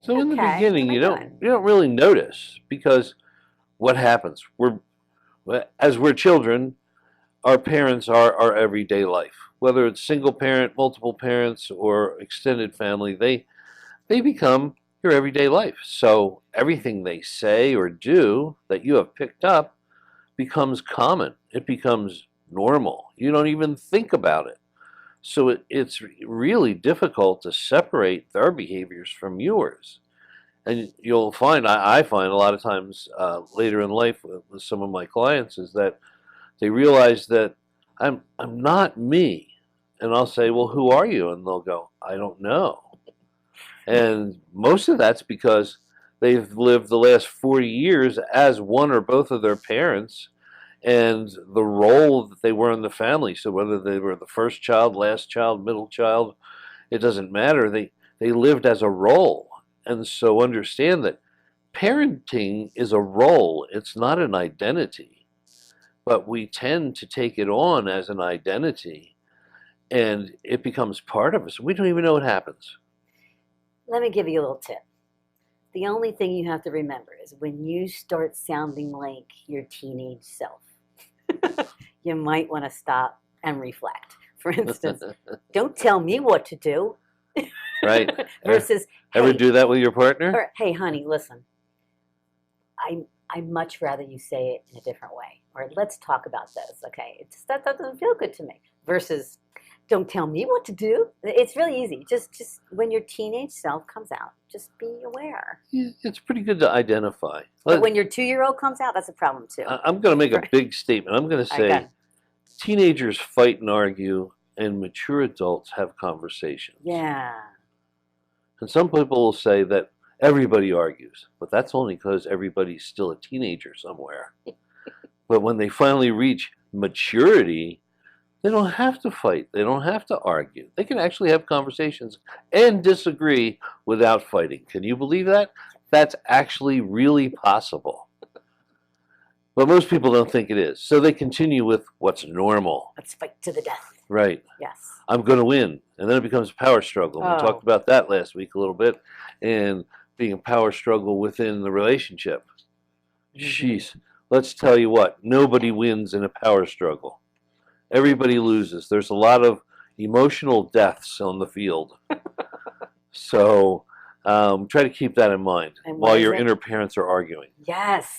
So in the Okay, beginning, very good. you don't really notice because what happens? As we're children, our parents are our everyday life. Whether it's single parent, multiple parents, or extended family, they become your everyday life. So everything they say or do that you have picked up becomes common. It becomes normal. You don't even think about it. So it's really difficult to separate their behaviors from yours. And you'll find, I find a lot of times later in life with some of my clients is that they realize that I'm not me. And I'll say, well, who are you? And they'll go, I don't know. And most of that's because they've lived the last 40 years as one or both of their parents and the role that they were in the family. So whether they were the first child, last child, middle child, it doesn't matter. They lived as a role. And so understand that parenting is a role, it's not an identity. But we tend to take it on as an identity and it becomes part of us. We don't even know what happens. Let me give you a little tip. The only thing you have to remember is when you start sounding like your teenage self, you might want to stop and reflect. For instance, don't tell me what to do. Right. Versus, Ever hey, do that with your partner? or hey, honey, listen, I'd much rather you say it in a different way. Or let's talk about this, okay? That doesn't feel good to me. Versus, don't tell me what to do. It's really easy. Just when your teenage self comes out, just be aware. Yeah, it's pretty good to identify. But when your 2-year-old comes out, that's a problem too. I'm going to make a big statement. I'm going to say Okay. teenagers fight and argue, and mature adults have conversations. Yeah. And some people will say that everybody argues, but that's only because everybody's still a teenager somewhere. But when they finally reach maturity, they don't have to fight. They don't have to argue. They can actually have conversations and disagree without fighting. Can you believe that? That's actually really possible. But most people don't think it is. So they continue with what's normal. Let's fight to the death. Right. Yes. I'm going to win. And then it becomes a power struggle. We talked about that last week a little bit. And being a power struggle within the relationship. Jeez. Let's tell you what. Nobody wins in a power struggle. Everybody loses. There's a lot of emotional deaths on the field. So try to keep that in mind while your inner parents are arguing. Yes.